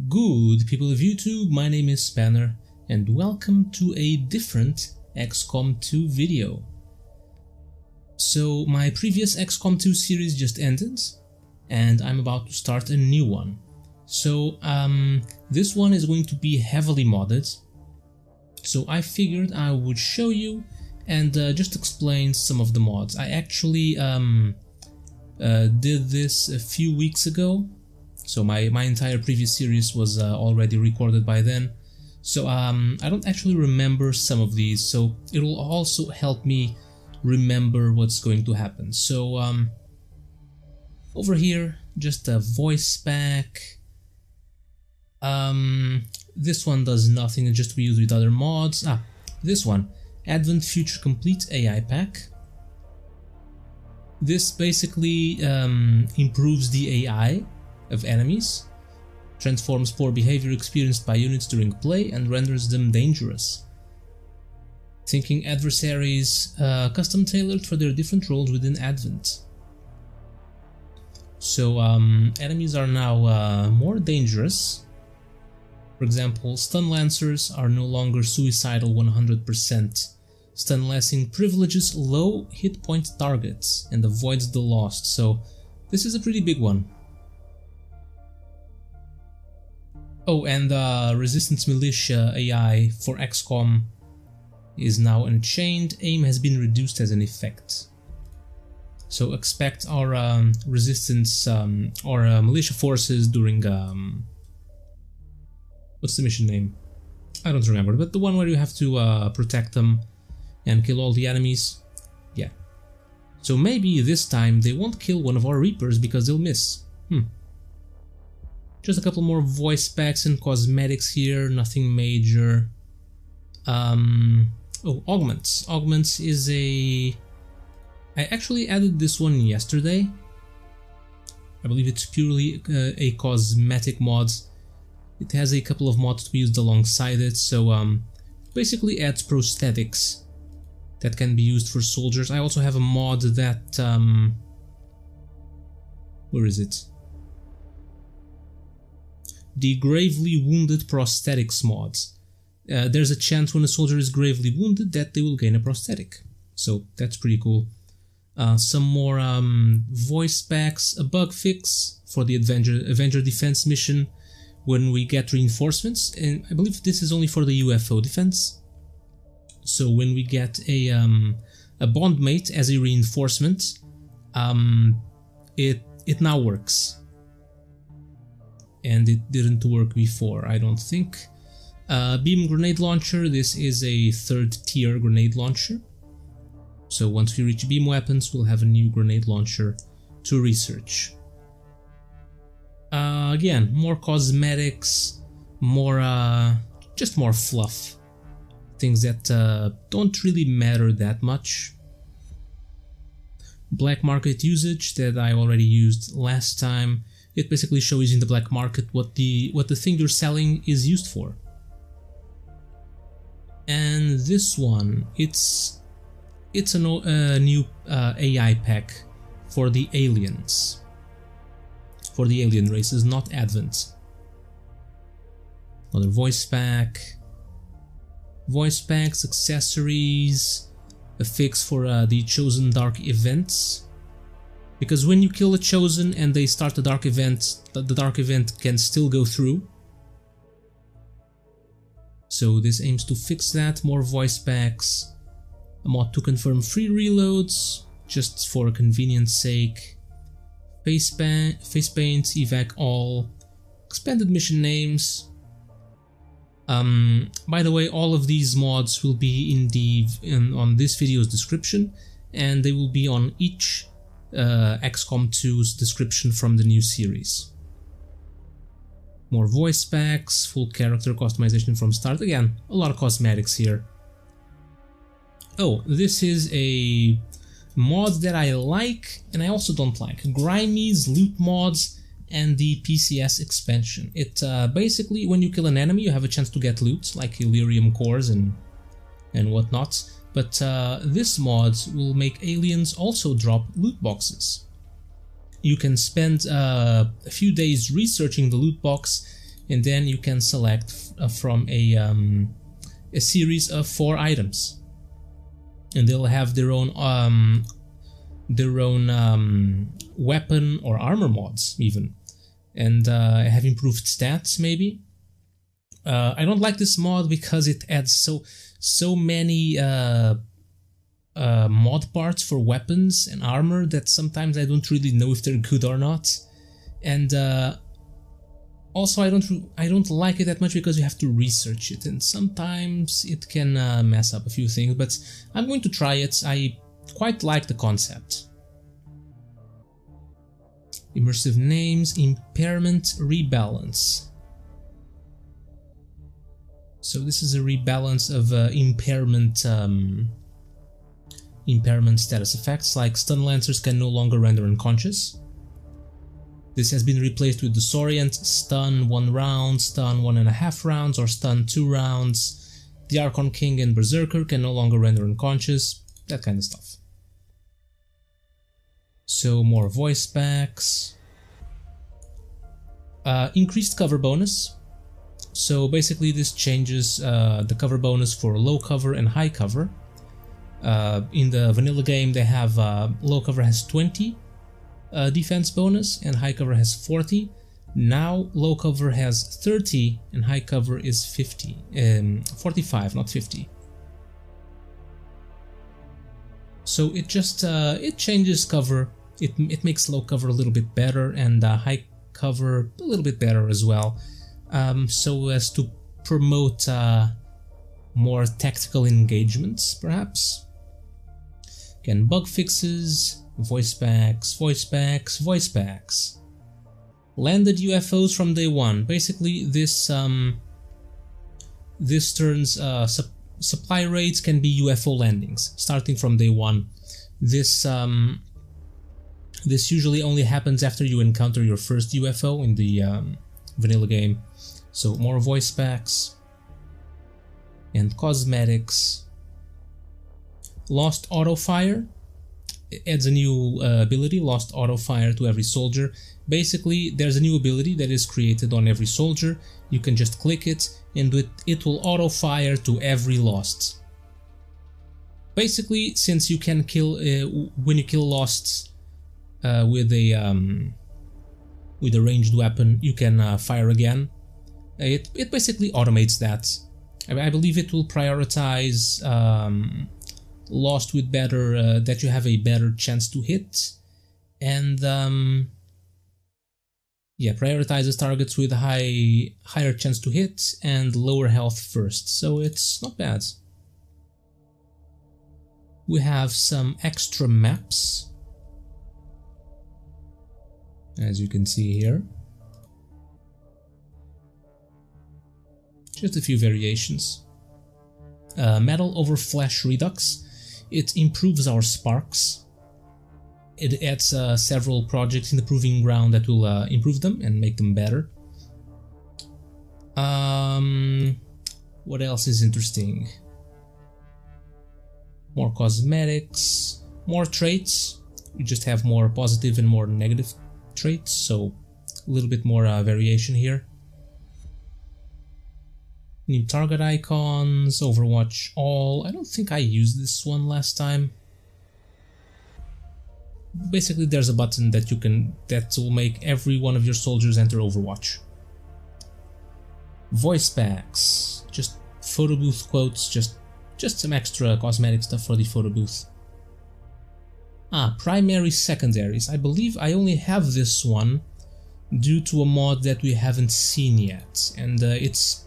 Good people of YouTube, my name is Spanner and welcome to a different XCOM2 video. So my previous XCOM2 series just ended and I'm about to start a new one. So this one is going to be heavily modded. So I figured I would show you and just explain some of the mods. I actually did this a few weeks ago. So my entire previous series was already recorded by then. So I don't actually remember some of these, so it will also help me remember what's going to happen. So over here, just a voice pack. This one does nothing, it's just to be used with other mods. This one, Advent Future Complete AI pack. This basically improves the AI of enemies, transforms poor behavior experienced by units during play and renders them dangerous. Thinking adversaries custom tailored for their different roles within Advent. So enemies are now more dangerous. For example, stun lancers are no longer suicidal 100%. Stun lancing privileges low hit point targets and avoids the lost, so this is a pretty big one. Oh, and Resistance Militia AI for XCOM is now unchained. Aim has been reduced as an effect. So expect our resistance or militia forces during what's the mission name? I don't remember, but the one where you have to protect them and kill all the enemies. Yeah. So maybe this time they won't kill one of our Reapers because they'll miss. Just a couple more voice packs and cosmetics here, nothing major. Oh, Augments. Augments is a... I actually added this one yesterday. I believe it's purely a cosmetic mod. It has a couple of mods to be used alongside it, so basically adds prosthetics that can be used for soldiers. I also have a mod that... where is it? The Gravely Wounded Prosthetics mods. There's a chance when a soldier is gravely wounded that they will gain a prosthetic. So that's pretty cool. Some more voice packs, a bug fix for the Avenger defense mission when we get reinforcements, and I believe this is only for the UFO defense. So when we get a bondmate as a reinforcement, it now works. And it didn't work before, I don't think. Beam Grenade Launcher, this is a 3rd tier grenade launcher. So once we reach beam weapons, we'll have a new grenade launcher to research. Again, more cosmetics, more just more fluff. Things that don't really matter that much. Black market usage that I already used last time. It basically shows in the black market what the thing you're selling is used for. And this one, it's a new AI pack for the aliens, for the alien races, not Advent. Another voice pack, voice packs, accessories, a fix for the Chosen Dark events. Because when you kill a Chosen and they start the Dark event can still go through. So this aims to fix that. More voice packs. A mod to confirm free reloads, just for convenience sake. Face paint, evac all. Expanded mission names. By the way, all of these mods will be on this video's description, and they will be on each XCOM2's description from the new series. More voice packs, full character customization from start. Again, a lot of cosmetics here. Oh, this is a mod that I like and I also don't like. Grimey's loot mods and the PCS expansion. It basically, when you kill an enemy, you have a chance to get loot like Illyrium cores and whatnot. But this mod will make aliens also drop loot boxes. You can spend a few days researching the loot box and then you can select from a series of 4 items, and they'll have their own weapon or armor mods even, and have improved stats maybe. I don't like this mod because it adds so many mod parts for weapons and armor that sometimes I don't really know if they're good or not, and also I don't like it that much because you have to research it, and sometimes it can mess up a few things, but I'm going to try it. I quite like the concept. Immersive names, impairment, rebalance. So this is a rebalance of impairment status effects, like stun lancers can no longer render unconscious. This has been replaced with disorient, stun 1 round, stun 1.5 rounds, or stun 2 rounds. The Archon King and Berserker can no longer render unconscious, that kind of stuff. So more voice packs. Increased cover bonus. So basically this changes the cover bonus for low cover and high cover. In the vanilla game they have low cover has 20 defense bonus and high cover has 40. Now low cover has 30 and high cover is 45, not 50. So it just it changes cover. It makes low cover a little bit better and high cover a little bit better as well, so as to promote more tactical engagements, perhaps. Again, bug fixes, voice packs, voice packs, voice packs. Landed UFOs from day one. Basically, this turns supply raids can be UFO landings starting from day one. This usually only happens after you encounter your first UFO in the vanilla game. So more voice packs and cosmetics. Lost auto fire. It adds a new ability, Lost Auto Fire, to every soldier. Basically, there's a new ability that is created on every soldier. You can just click it and it will auto fire to every Lost. Basically, since you can kill when you kill Losts with a ranged weapon, you can fire again. It basically automates that. I believe it will prioritize Lost with better that you have a better chance to hit, and yeah, prioritizes targets with higher chance to hit and lower health first, so it's not bad. We have some extra maps, as you can see here. Just a few variations. Metal over Flash Redux. It improves our sparks. It adds several projects in the proving ground that will improve them and make them better. What else is interesting? More cosmetics, more traits. We just have more positive and more negative traits, so a little bit more variation here. New target icons, Overwatch All. I don't think I used this one last time. Basically, there's a button that will make every one of your soldiers enter Overwatch. Voice packs, just photo booth quotes, just some extra cosmetic stuff for the photo booth. Primary secondaries. I believe I only have this one due to a mod that we haven't seen yet, and it's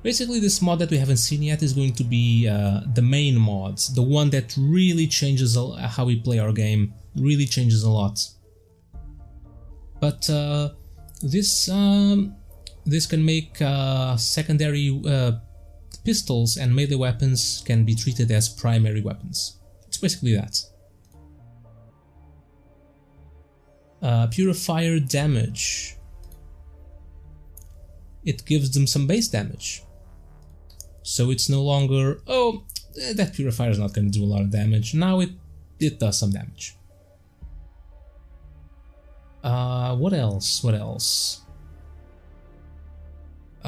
basically this mod that we haven't seen yet is going to be the main mods, the one that really changes how we play our game, really changes a lot. But this can make secondary pistols and melee weapons can be treated as primary weapons. It's basically that. Purifier damage. It gives them some base damage. So it's no longer, oh, that purifier is not going to do a lot of damage. Now it does some damage. What else? What else?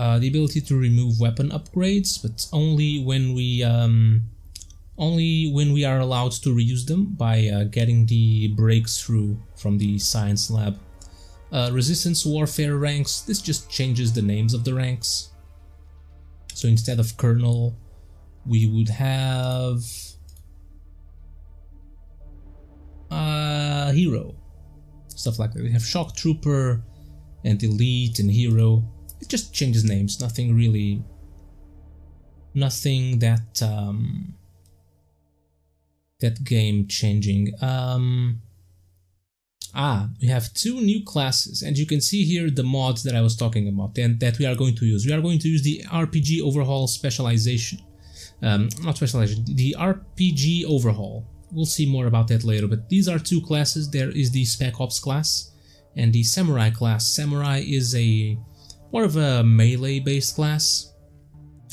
The ability to remove weapon upgrades, but only when we are allowed to reuse them by getting the breakthrough from the science lab. Resistance warfare ranks, this just changes the names of the ranks. So instead of Colonel, we would have Hero, stuff like that. We have Shock Trooper and Elite and Hero. It just changes names, nothing really, nothing that that game changing. We have two new classes, and you can see here the mods that I was talking about and that we are going to use. We are going to use the RPG Overhaul specialization. Not specialization, the RPG Overhaul. We'll see more about that later, but these are two classes. There is the Spec Ops class and the Samurai class. Samurai is more of a melee based class,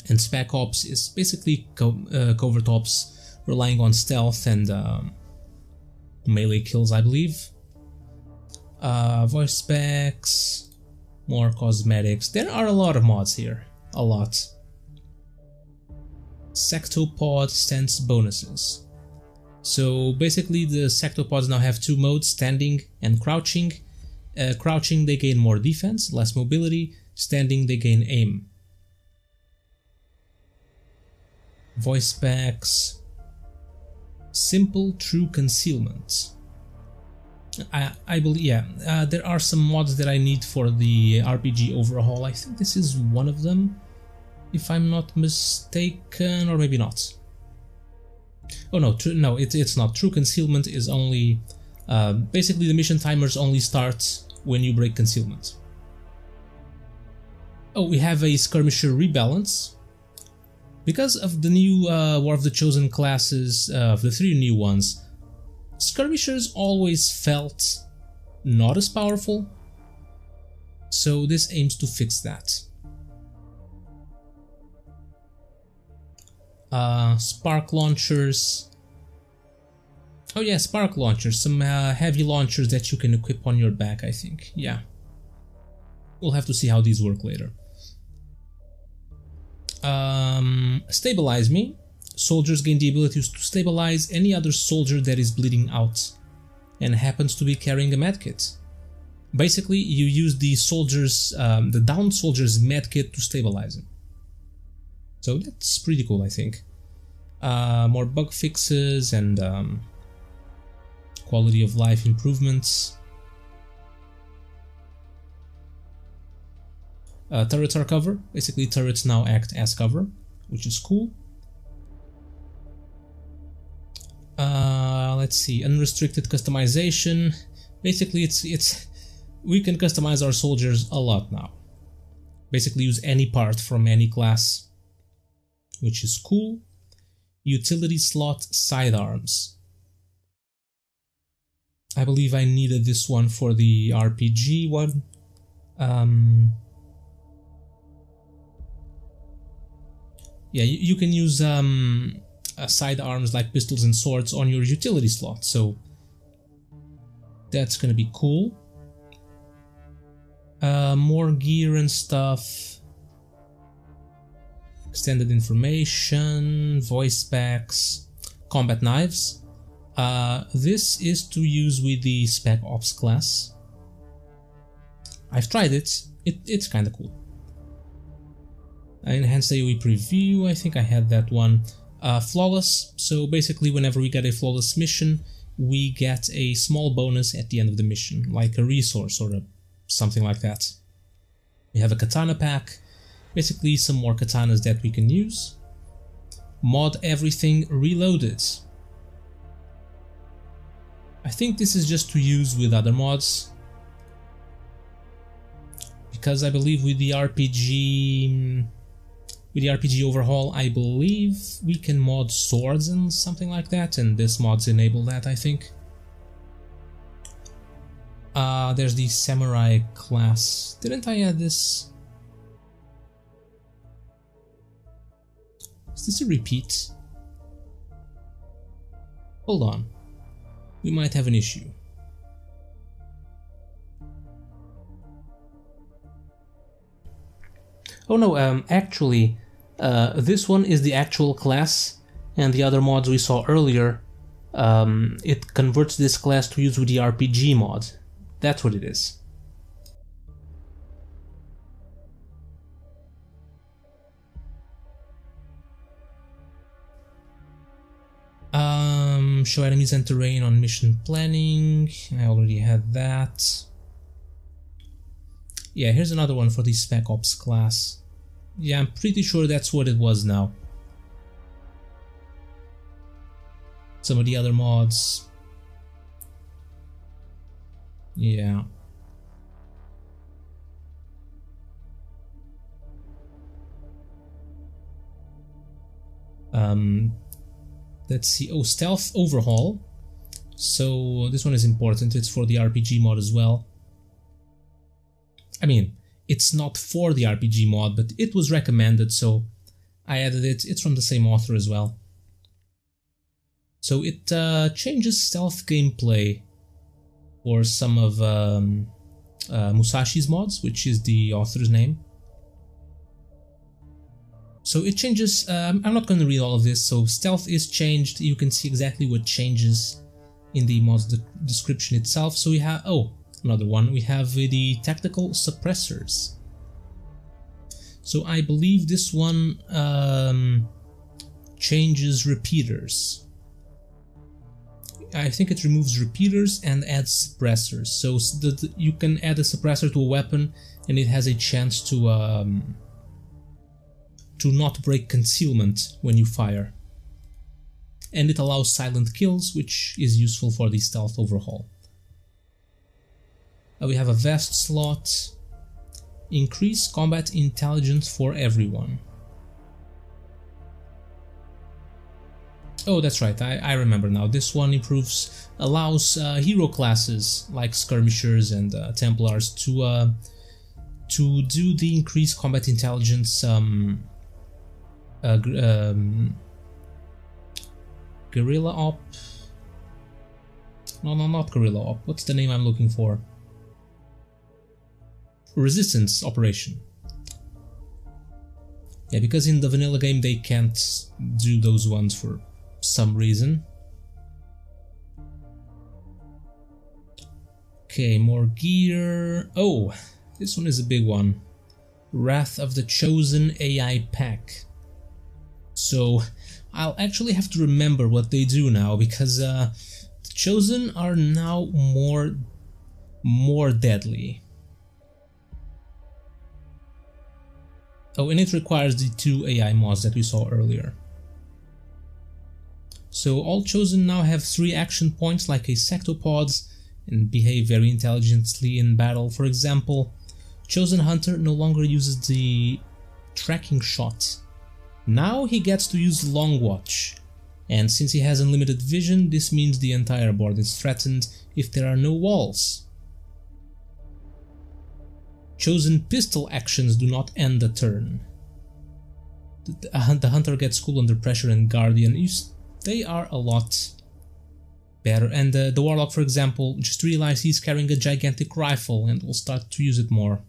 and Spec Ops is basically covert ops, relying on stealth and melee kills, I believe. Voice specs, more cosmetics. There are a lot of mods here, a lot. Sectopod stance bonuses. So basically the sectopods now have two modes, standing and crouching. Crouching they gain more defense, less mobility. Standing they gain aim. Voice specs. Simple true concealment. I believe, yeah, there are some mods that I need for the RPG Overhaul. I think this is one of them, if I'm not mistaken, or maybe not. Oh no, no, it's not. True concealment is only, basically the mission timers only start when you break concealment. Oh, we have a skirmisher rebalance. Because of the new War of the Chosen classes, of the three new ones, skirmishers always felt not as powerful, so this aims to fix that. Spark launchers. Oh yeah, spark launchers, some heavy launchers that you can equip on your back, I think. Yeah, we'll have to see how these work later. Stabilize me. Soldiers gain the ability to stabilize any other soldier that is bleeding out and happens to be carrying a medkit. Basically, you use the soldiers, the downed soldier's medkit to stabilize him. So that's pretty cool, I think. More bug fixes and quality of life improvements. Turrets are cover. Basically, turrets now act as cover, which is cool. Let's see, unrestricted customization. Basically, we can customize our soldiers a lot now. Basically, use any part from any class, which is cool. Utility slot sidearms. I believe I needed this one for the RPG one. Yeah, you can use sidearms like pistols and swords on your utility slot, so that's gonna be cool. More gear and stuff. Extended information, voice packs, combat knives. This is to use with the Spec Ops class. I've tried it. It's kind of cool. Enhanced AoE preview, I think I had that one. Flawless, so basically whenever we get a flawless mission, we get a small bonus at the end of the mission, like a resource or something like that. We have a katana pack, basically some more katanas that we can use. Mod everything reloaded. I think this is just to use with other mods, because I believe with the RPG Overhaul, I believe we can mod swords and something like that, and this mods enable that, I think. There's the Samurai class. Didn't I add this? Is this a repeat? Hold on. We might have an issue. Oh no, actually, this one is the actual class, and the other mods we saw earlier, it converts this class to use with the RPG mod. That's what it is. Show enemies and terrain on mission planning. I already had that. Yeah, here's another one for the Spec Ops class. Yeah, I'm pretty sure that's what it was now. Some of the other mods. Yeah. Let's see. Oh, Stealth Overhaul. So this one is important. It's for the RPG mod as well. I mean, it's not for the RPG mod, but it was recommended, so I added it. It's from the same author as well. So it changes stealth gameplay for some of Musashi's mods, which is the author's name. So it changes, I'm not going to read all of this, so stealth is changed. You can see exactly what changes in the mod's description itself. So we have, oh, another one, we have the tactical suppressors. So I believe this one changes repeaters. I think it removes repeaters and adds suppressors. So you can add a suppressor to a weapon and it has a chance to not break concealment when you fire. And it allows silent kills, which is useful for the stealth overhaul. We have a vest slot. Increase combat intelligence for everyone. Oh, that's right, I remember now. This one allows hero classes like skirmishers and Templars to do the increased combat intelligence Guerrilla Op. No, not Guerrilla Op. What's the name I'm looking for? Resistance operation. Yeah, because in the vanilla game they can't do those ones for some reason. Okay, more gear. Oh, this one is a big one. Wrath of the Chosen AI Pack. So I'll actually have to remember what they do now, because the Chosen are now more deadly. Oh, and it requires the 2 AI mods that we saw earlier. So all Chosen now have 3 action points like a sectopods and behave very intelligently in battle. For example, Chosen Hunter no longer uses the tracking shot. Now he gets to use Long Watch, and since he has unlimited vision, this means the entire board is threatened if there are no walls. Chosen pistol actions do not end the turn. The Hunter gets cool under pressure and Guardian. They are a lot better. And the Warlock, for example, just realized he's carrying a gigantic rifle and will start to use it more.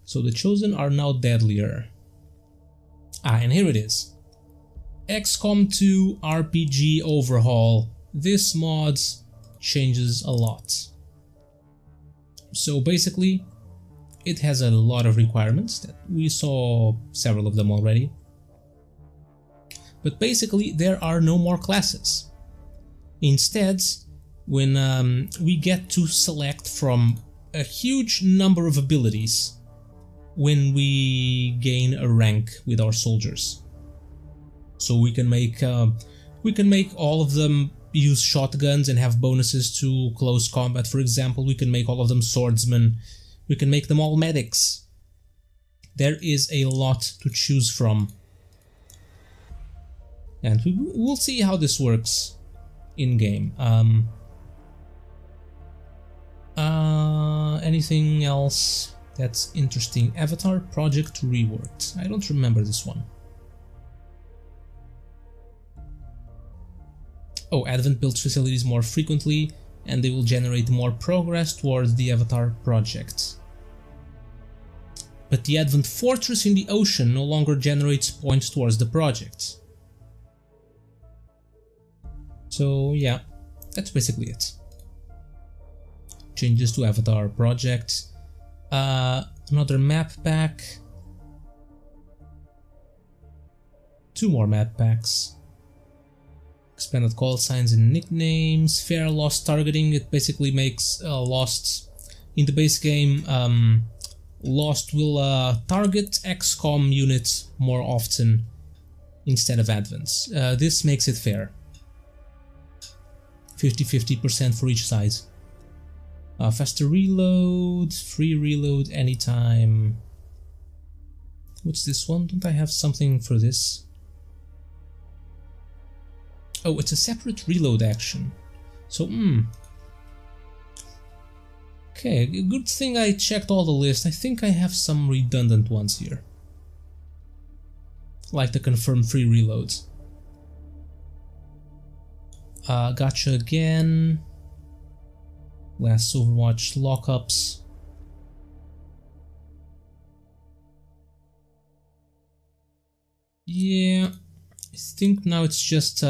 So the Chosen are now deadlier. And here it is. XCOM2 RPG Overhaul. This mod changes a lot. So basically, it has a lot of requirements that we saw several of them already. But basically, there are no more classes. Instead, when we get to select from a huge number of abilities when we gain a rank with our soldiers. So we can make all of them use shotguns and have bonuses to close combat. For example, we can make all of them swordsmen. We can make them all medics. There is a lot to choose from. And we'll see how this works in-game. Anything else that's interesting? Avatar Project Reworked. I don't remember this one. Oh, Advent builds facilities more frequently. and they will generate more progress towards the Avatar project. But the Advent Fortress in the ocean no longer generates points towards the project. So yeah, that's basically it. Changes to Avatar project. Another map pack. 2 more map packs. Expanded call signs and nicknames. Fair lost targeting. It basically makes Lost in the base game. Lost will target XCOM units more often instead of Advents. This makes it fair. 50-50% for each side. Faster reload, free reload anytime. What's this one? Don't I have something for this? Oh, it's a separate reload action. So, okay, good thing I checked all the list. I think I have some redundant ones here. Like the confirmed free reloads. Gotcha again. Last Overwatch lockups. Yeah, I think now it's just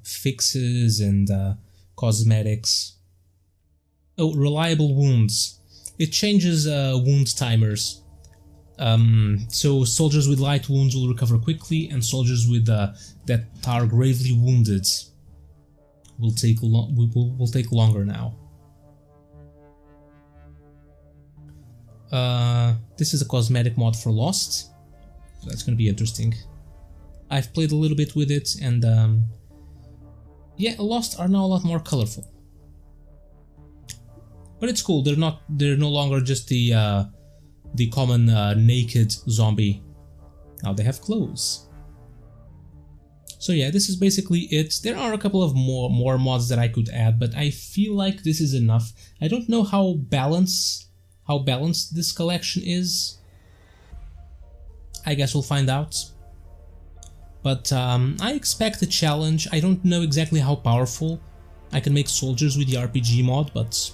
fixes and cosmetics. Oh, reliable wounds. It changes wound timers. So soldiers with light wounds will recover quickly, and soldiers with that are gravely wounded will take longer now. This is a cosmetic mod for Lost. That's gonna be interesting. I've played a little bit with it, and yeah, Lost are now a lot more colorful. But it's cool. They're no longer just the common naked zombie. Now they have clothes. So yeah, this is basically it. There are a couple of more mods that I could add, but I feel like this is enough. I don't know how balanced this collection is. I guess we'll find out. But I expect a challenge. I don't know exactly how powerful I can make soldiers with the RPG mod, but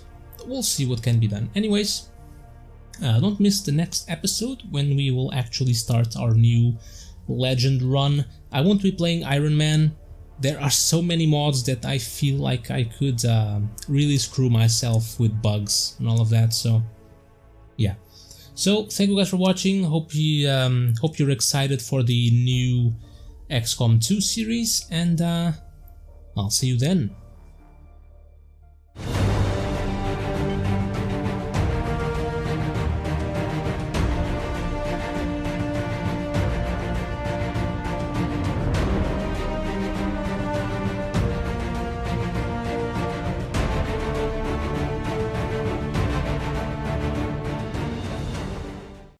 we'll see what can be done. Anyways, don't miss the next episode when we will actually start our new Legend run. I won't be playing Iron Man. There are so many mods that I feel like I could really screw myself with bugs and all of that, so yeah. So thank you guys for watching. Hope you're excited for the new XCOM2 series, and I'll see you then.